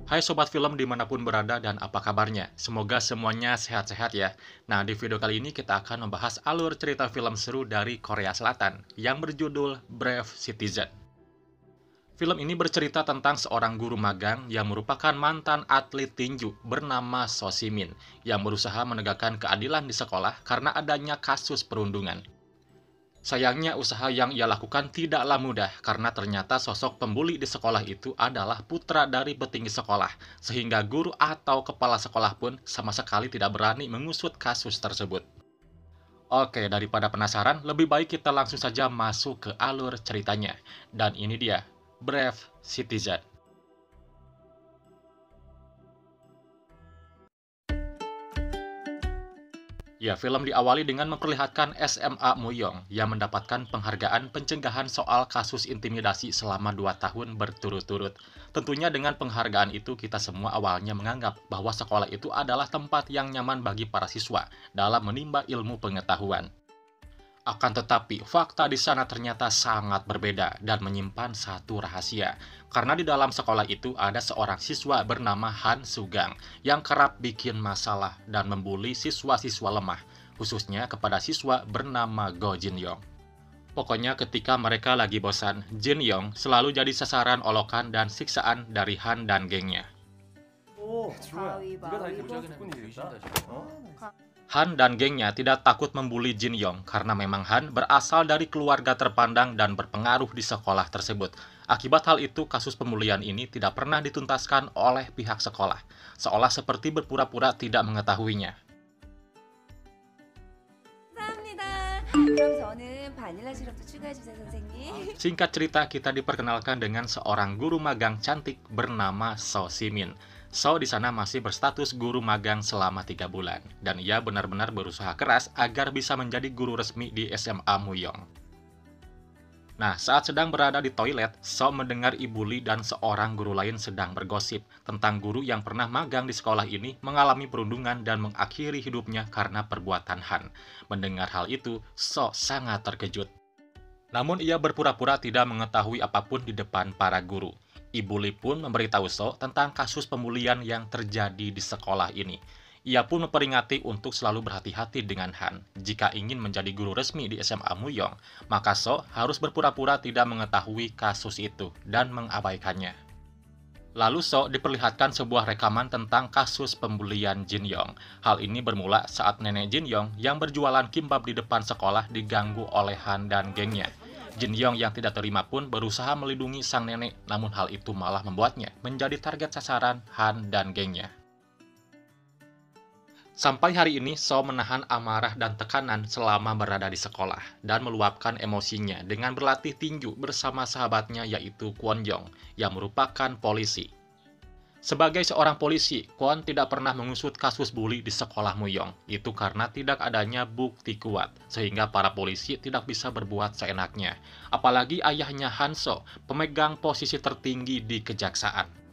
Hai Sobat Film dimanapun berada dan apa kabarnya? Semoga semuanya sehat-sehat ya. Nah, di video kali ini kita akan membahas alur cerita film seru dari Korea Selatan yang berjudul Brave Citizen. Film ini bercerita tentang seorang guru magang yang merupakan mantan atlet tinju bernama So Simin yang berusaha menegakkan keadilan di sekolah karena adanya kasus perundungan. Sayangnya usaha yang ia lakukan tidaklah mudah karena ternyata sosok pembuli di sekolah itu adalah putra dari petinggi sekolah, sehingga guru atau kepala sekolah pun sama sekali tidak berani mengusut kasus tersebut. Oke, daripada penasaran, lebih baik kita langsung saja masuk ke alur ceritanya. Dan ini dia, Brave Citizen. Ya, film diawali dengan memperlihatkan SMA Muyong yang mendapatkan penghargaan pencegahan soal kasus intimidasi selama 2 tahun berturut-turut. Tentunya dengan penghargaan itu kita semua awalnya menganggap bahwa sekolah itu adalah tempat yang nyaman bagi para siswa dalam menimba ilmu pengetahuan. Akan tetapi, fakta di sana ternyata sangat berbeda dan menyimpan satu rahasia. Karena di dalam sekolah itu ada seorang siswa bernama Han Sugang yang kerap bikin masalah dan membuli siswa-siswa lemah, khususnya kepada siswa bernama Go Jin Yong. Pokoknya ketika mereka lagi bosan, Jin Yong selalu jadi sasaran olokan dan siksaan dari Han dan gengnya. 오, 주호야. 네가 다 이렇게 가위바위보. 무작위 보이시겠다. 어? Han dan gengnya tidak takut membuli Jin Yong karena memang Han berasal dari keluarga terpandang dan berpengaruh di sekolah tersebut. Akibat hal itu, kasus pembulian ini tidak pernah dituntaskan oleh pihak sekolah, seolah seperti berpura-pura tidak mengetahuinya. 감사합니다. 그럼 저는 바닐라 시럽도 추가해 주세요, 선생님. Singkat cerita, kita diperkenalkan dengan seorang guru magang cantik bernama So Simin. So di sana masih berstatus guru magang selama 3 bulan, dan ia benar-benar berusaha keras agar bisa menjadi guru resmi di SMA Muyong. Nah, saat sedang berada di toilet, So mendengar Ibu Lee dan seorang guru lain sedang bergosip tentang guru yang pernah magang di sekolah ini mengalami perundungan dan mengakhiri hidupnya karena perbuatan Han. Mendengar hal itu, So sangat terkejut. Namun ia berpura-pura tidak mengetahui apapun di depan para guru. Ibu Lee pun memberitahu So tentang kasus pembulian yang terjadi di sekolah ini. Ia pun memperingati untuk selalu berhati-hati dengan Han. Jika ingin menjadi guru resmi di SMA Muyong, maka So harus berpura-pura tidak mengetahui kasus itu dan mengabaikannya. Lalu So diperlihatkan sebuah rekaman tentang kasus pembulian Jin Yong. Hal ini bermula saat nenek Jin Yong yang berjualan kimbab di depan sekolah diganggu oleh Han dan gengnya. Jin Yong yang tidak terima pun berusaha melindungi sang nenek, namun hal itu malah membuatnya menjadi target sasaran Han dan gengnya. Sampai hari ini, So menahan amarah dan tekanan selama berada di sekolah dan meluapkan emosinya dengan berlatih tinju bersama sahabatnya yaitu Kwon Jong yang merupakan polisi. Sebagai seorang polisi, Kwon tidak pernah mengusut kasus bully di sekolah Muyong. Itu karena tidak adanya bukti kuat, sehingga para polisi tidak bisa berbuat seenaknya. Apalagi ayahnya Hanso, pemegang posisi tertinggi di kejaksaan.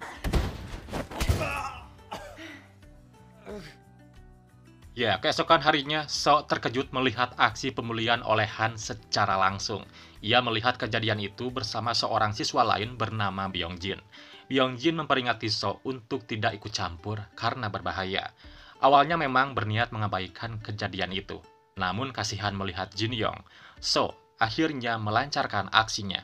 Ya, keesokan harinya, So terkejut melihat aksi pembulian oleh Han secara langsung. Ia melihat kejadian itu bersama seorang siswa lain bernama Byongjin. Byongjin memperingati So untuk tidak ikut campur karena berbahaya. Awalnya memang berniat mengabaikan kejadian itu. Namun kasihan melihat Jin Yong, So akhirnya melancarkan aksinya.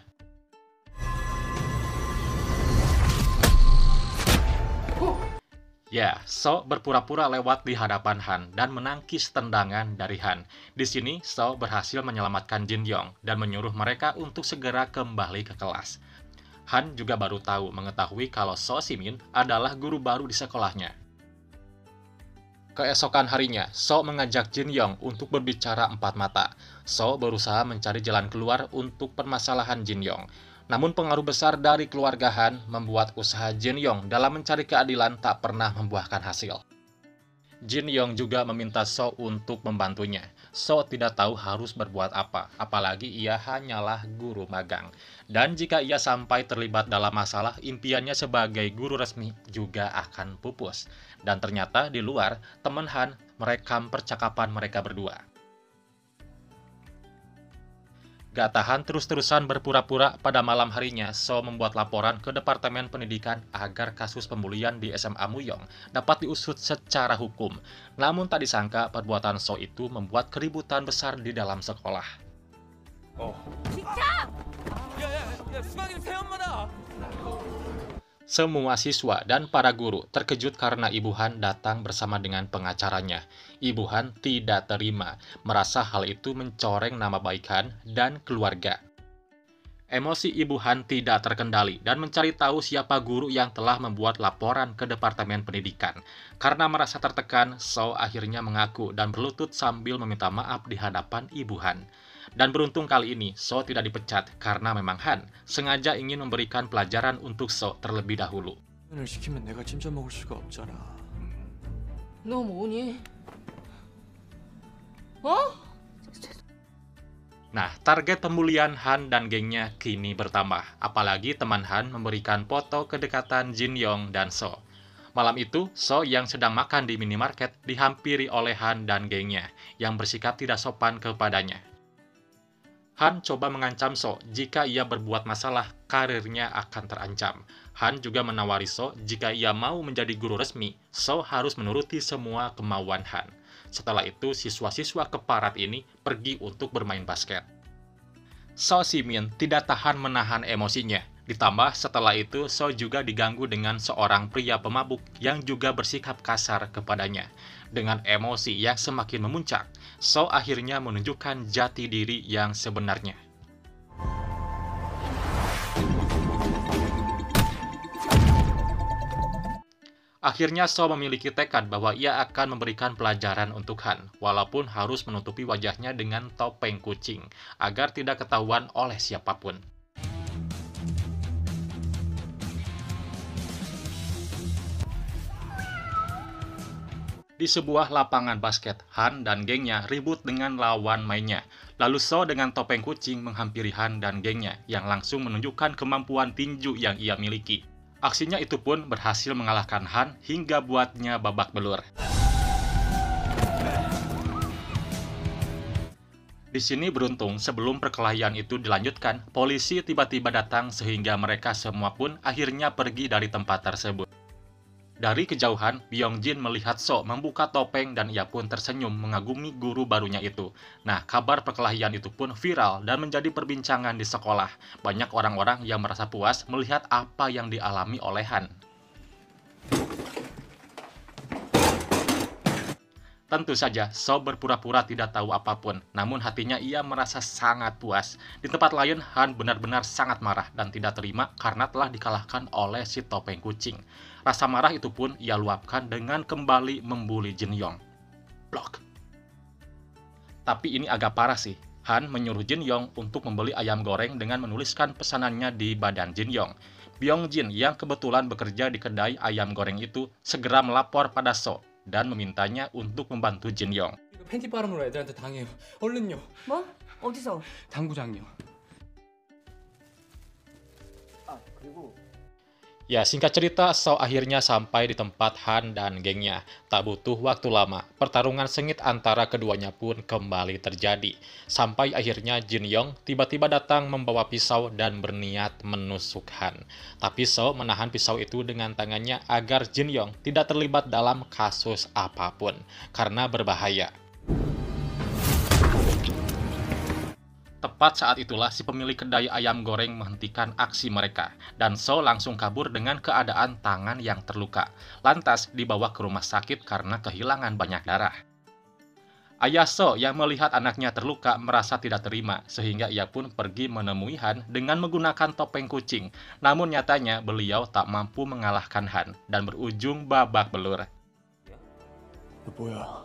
Ya, So berpura-pura lewat di hadapan Han dan menangkis tendangan dari Han. Di sini, So berhasil menyelamatkan Jin Yong dan menyuruh mereka untuk segera kembali ke kelas. Han juga baru mengetahui kalau So Simin adalah guru baru di sekolahnya. Keesokan harinya, So mengajak Jin Yong untuk berbicara empat mata. So berusaha mencari jalan keluar untuk permasalahan Jin Yong. Namun pengaruh besar dari keluarga Han membuat usaha Jin Yong dalam mencari keadilan tak pernah membuahkan hasil. Jin Yong juga meminta So untuk membantunya. So tidak tahu harus berbuat apa, apalagi ia hanyalah guru magang. Dan jika ia sampai terlibat dalam masalah, impiannya sebagai guru resmi juga akan pupus. Dan ternyata di luar, teman Han merekam percakapan mereka berdua. Gak tahan terus-terusan berpura-pura, pada malam harinya So membuat laporan ke Departemen Pendidikan agar kasus pembulian di SMA Muyong dapat diusut secara hukum. Namun tak disangka perbuatan So itu membuat keributan besar di dalam sekolah. Semua siswa dan para guru terkejut karena Ibu Han datang bersama dengan pengacaranya. Ibu Han tidak terima, merasa hal itu mencoreng nama baik Han dan keluarga. Emosi Ibu Han tidak terkendali dan mencari tahu siapa guru yang telah membuat laporan ke Departemen Pendidikan. Karena merasa tertekan, So akhirnya mengaku dan berlutut sambil meminta maaf di hadapan Ibu Han. Dan beruntung kali ini, So tidak dipecat karena memang Han sengaja ingin memberikan pelajaran untuk So terlebih dahulu. 을 시키면 내가 찜쪄 먹을 수가 없잖아. 너 뭐니? Nah, target pembulian Han dan gengnya kini bertambah. Apalagi teman Han memberikan foto kedekatan Jin Yong dan So. Malam itu, So yang sedang makan di minimarket dihampiri oleh Han dan gengnya yang bersikap tidak sopan kepadanya. Han coba mengancam So jika ia berbuat masalah, karirnya akan terancam. Han juga menawari So jika ia mau menjadi guru resmi, So harus menuruti semua kemauan Han. Setelah itu, siswa-siswa keparat ini pergi untuk bermain basket. So Si-min tidak tahan menahan emosinya. Ditambah setelah itu, So juga diganggu dengan seorang pria pemabuk yang juga bersikap kasar kepadanya. Dengan emosi yang semakin memuncak, So akhirnya menunjukkan jati diri yang sebenarnya. Akhirnya So memiliki tekad bahwa ia akan memberikan pelajaran untuk Han, walaupun harus menutupi wajahnya dengan topeng kucing, agar tidak ketahuan oleh siapapun. Di sebuah lapangan basket, Han dan gengnya ribut dengan lawan mainnya. Lalu So dengan topeng kucing menghampiri Han dan gengnya yang langsung menunjukkan kemampuan tinju yang ia miliki. Aksinya itu pun berhasil mengalahkan Han hingga buatnya babak belur. Di sini beruntung sebelum perkelahian itu dilanjutkan, polisi tiba-tiba datang sehingga mereka semua pun akhirnya pergi dari tempat tersebut. Dari kejauhan, Byung-jin melihat So membuka topeng dan ia pun tersenyum mengagumi guru barunya itu. Nah, kabar perkelahian itu pun viral dan menjadi perbincangan di sekolah. Banyak orang-orang yang merasa puas melihat apa yang dialami oleh Han. Tentu saja, So berpura-pura tidak tahu apapun, namun hatinya ia merasa sangat puas. Di tempat lain, Han benar-benar sangat marah dan tidak terima karena telah dikalahkan oleh si topeng kucing. Rasa marah itu pun ia luapkan dengan kembali membuli Jin Yong. Blok. Tapi ini agak parah sih. Han menyuruh Jin Yong untuk membeli ayam goreng dengan menuliskan pesanannya di badan Jin Yong. Byung-jin yang kebetulan bekerja di kedai ayam goreng itu segera melapor pada So dan memintanya untuk membantu Jin Yong. 이거 팬티 바람으로 애들한테 당해요. 얼른요. 뭐? 어디서? 당구장요. Ya, singkat cerita, So akhirnya sampai di tempat Han dan gengnya. Tak butuh waktu lama, pertarungan sengit antara keduanya pun kembali terjadi. Sampai akhirnya Jin Yong tiba-tiba datang membawa pisau dan berniat menusuk Han. Tapi So menahan pisau itu dengan tangannya agar Jin Yong tidak terlibat dalam kasus apapun, karena berbahaya. Tepat saat itulah si pemilik kedai ayam goreng menghentikan aksi mereka, dan So langsung kabur dengan keadaan tangan yang terluka. Lantas dibawa ke rumah sakit karena kehilangan banyak darah. Ayah So yang melihat anaknya terluka merasa tidak terima, sehingga ia pun pergi menemui Han dengan menggunakan topeng kucing. Namun nyatanya beliau tak mampu mengalahkan Han, dan berujung babak belur. 너 뭐야?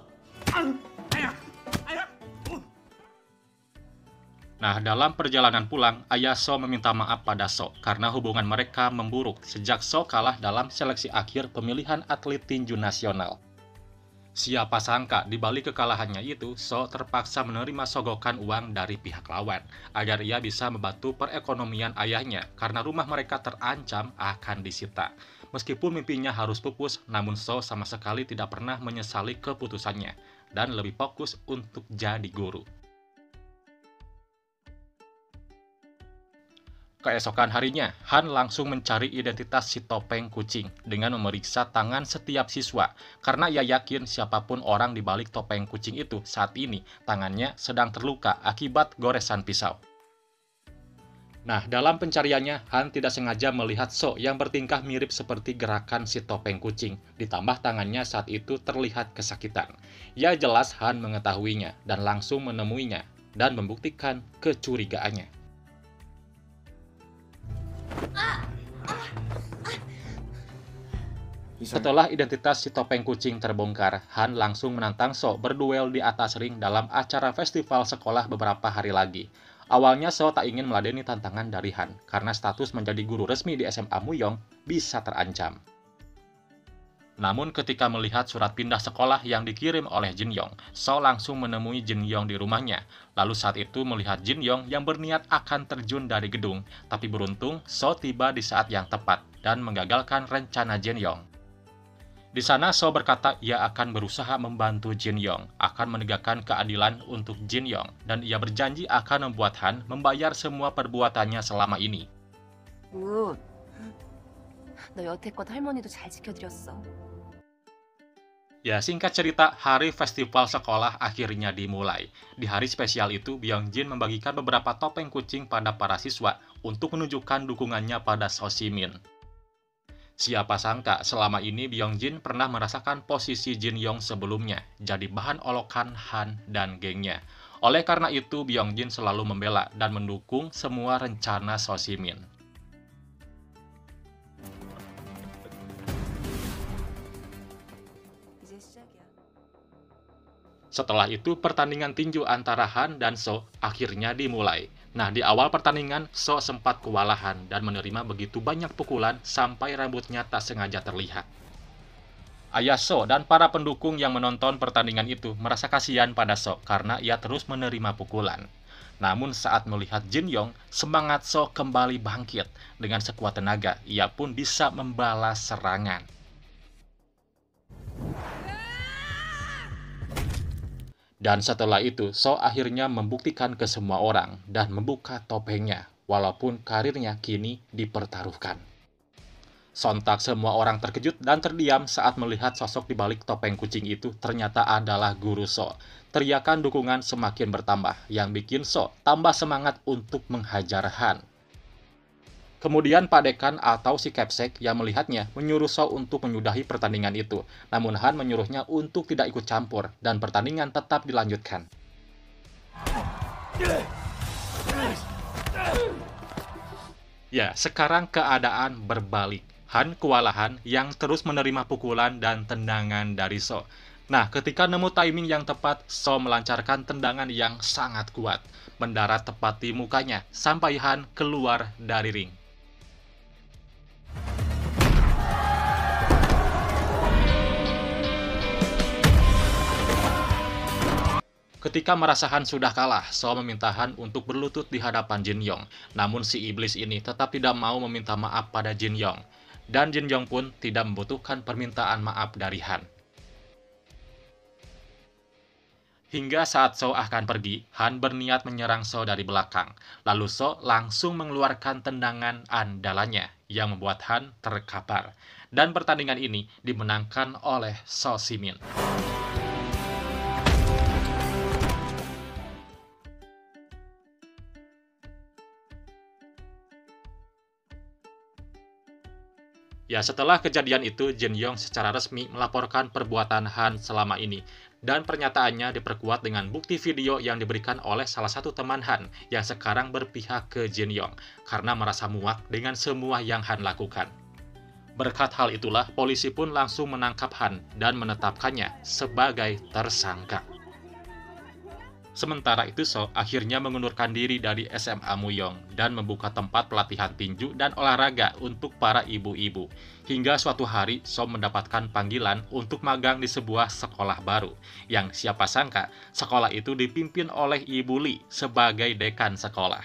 Nah, dalam perjalanan pulang, ayah So meminta maaf pada So karena hubungan mereka memburuk sejak So kalah dalam seleksi akhir pemilihan atlet tinju nasional. Siapa sangka di balik kekalahannya itu, So terpaksa menerima sogokan uang dari pihak lawan agar ia bisa membantu perekonomian ayahnya karena rumah mereka terancam akan disita. Meskipun mimpinya harus pupus, namun So sama sekali tidak pernah menyesali keputusannya dan lebih fokus untuk jadi guru. Keesokan harinya, Han langsung mencari identitas si topeng kucing dengan memeriksa tangan setiap siswa karena ia yakin siapapun orang di balik topeng kucing itu saat ini tangannya sedang terluka akibat goresan pisau. Nah, dalam pencariannya, Han tidak sengaja melihat So yang bertingkah mirip seperti gerakan si topeng kucing, ditambah tangannya saat itu terlihat kesakitan. Ya jelas Han mengetahuinya dan langsung menemuinya dan membuktikan kecurigaannya. Setelah identitas si topeng kucing terbongkar, Han langsung menantang So berduel di atas ring dalam acara festival sekolah beberapa hari lagi. Awalnya So tak ingin meladeni tantangan dari Han, karena status menjadi guru resmi di SMA Muyong bisa terancam. Namun ketika melihat surat pindah sekolah yang dikirim oleh Jin Yong, So langsung menemui Jin Yong di rumahnya. Lalu saat itu melihat Jin Yong yang berniat akan terjun dari gedung, tapi beruntung So tiba di saat yang tepat dan menggagalkan rencana Jin Yong. Di sana So berkata ia akan berusaha membantu Jin Yong, akan menegakkan keadilan untuk Jin Yong, dan ia berjanji akan membuat Han membayar semua perbuatannya selama ini. 굿. 너 여태껏 할머니도 잘 지켜드렸어. Ya, singkat cerita, hari festival sekolah akhirnya dimulai. Di hari spesial itu, Byung-jin membagikan beberapa topeng kucing pada para siswa untuk menunjukkan dukungannya pada So Si-min. Siapa sangka selama ini Byung-jin pernah merasakan posisi Jin Yong sebelumnya, jadi bahan olokan Han dan gengnya. Oleh karena itu, Byung-jin selalu membela dan mendukung semua rencana So Si-min. 이제 시작이야. Setelah itu, pertandingan tinju antara Han dan So akhirnya dimulai. Nah, di awal pertandingan, So sempat kewalahan dan menerima begitu banyak pukulan sampai rambutnya tak sengaja terlihat. Ayah So dan para pendukung yang menonton pertandingan itu merasa kasihan pada So karena ia terus menerima pukulan. Namun saat melihat Jin Yong, semangat So kembali bangkit. Dengan sekuat tenaga, ia pun bisa membalas serangan. Dan setelah itu, So akhirnya membuktikan ke semua orang dan membuka topengnya, walaupun karirnya kini dipertaruhkan. Sontak semua orang terkejut dan terdiam saat melihat sosok di balik topeng kucing itu ternyata adalah guru So. Teriakan dukungan semakin bertambah, yang bikin So tambah semangat untuk menghajar Han. Kemudian Pak Dekan atau si Kepsek yang melihatnya menyuruh So untuk menyudahi pertandingan itu. Namun Han menyuruhnya untuk tidak ikut campur dan pertandingan tetap dilanjutkan. Ya, sekarang keadaan berbalik. Han kewalahan yang terus menerima pukulan dan tendangan dari So. Nah, ketika nemu timing yang tepat, So melancarkan tendangan yang sangat kuat, mendarat tepat di mukanya sampai Han keluar dari ring. Ketika merasa Han sudah kalah, So meminta Han untuk berlutut di hadapan Jin Yong. Namun si iblis ini tetap tidak mau meminta maaf pada Jin Yong. Dan Jin Yong pun tidak membutuhkan permintaan maaf dari Han. Hingga saat So akan pergi, Han berniat menyerang So dari belakang. Lalu So langsung mengeluarkan tendangan andalannya yang membuat Han terkapar. Dan pertandingan ini dimenangkan oleh So Si-min. Ya, setelah kejadian itu, Jin Yong secara resmi melaporkan perbuatan Han selama ini. Dan pernyataannya diperkuat dengan bukti video yang diberikan oleh salah satu teman Han yang sekarang berpihak ke Jin Yong karena merasa muak dengan semua yang Han lakukan. Berkat hal itulah, polisi pun langsung menangkap Han dan menetapkannya sebagai tersangka. Sementara itu, So akhirnya mengundurkan diri dari SMA Muyong dan membuka tempat pelatihan tinju dan olahraga untuk para ibu-ibu. Hingga suatu hari, So mendapatkan panggilan untuk magang di sebuah sekolah baru, yang siapa sangka sekolah itu dipimpin oleh Ibu Lee sebagai dekan sekolah.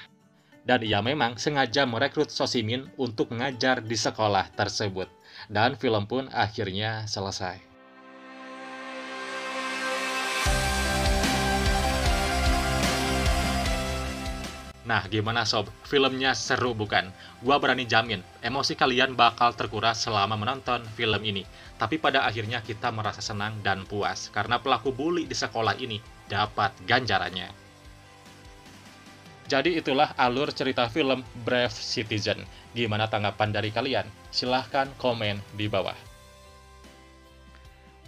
Dan ia memang sengaja merekrut So Si-min untuk mengajar di sekolah tersebut. Dan film pun akhirnya selesai. Nah, gimana sob? Filmnya seru bukan? Gua berani jamin, emosi kalian bakal terkuras selama menonton film ini. Tapi pada akhirnya kita merasa senang dan puas, karena pelaku bully di sekolah ini dapat ganjarannya. Jadi itulah alur cerita film Brave Citizen. Gimana tanggapan dari kalian? Silahkan komen di bawah.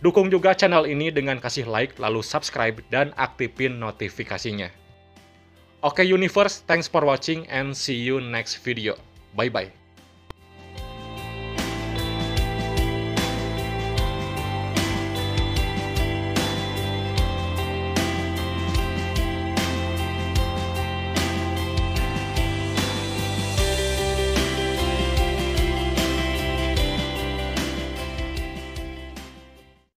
Dukung juga channel ini dengan kasih like, lalu subscribe, dan aktifin notifikasinya. Oke Universe, thanks for watching and see you next video. Bye-bye.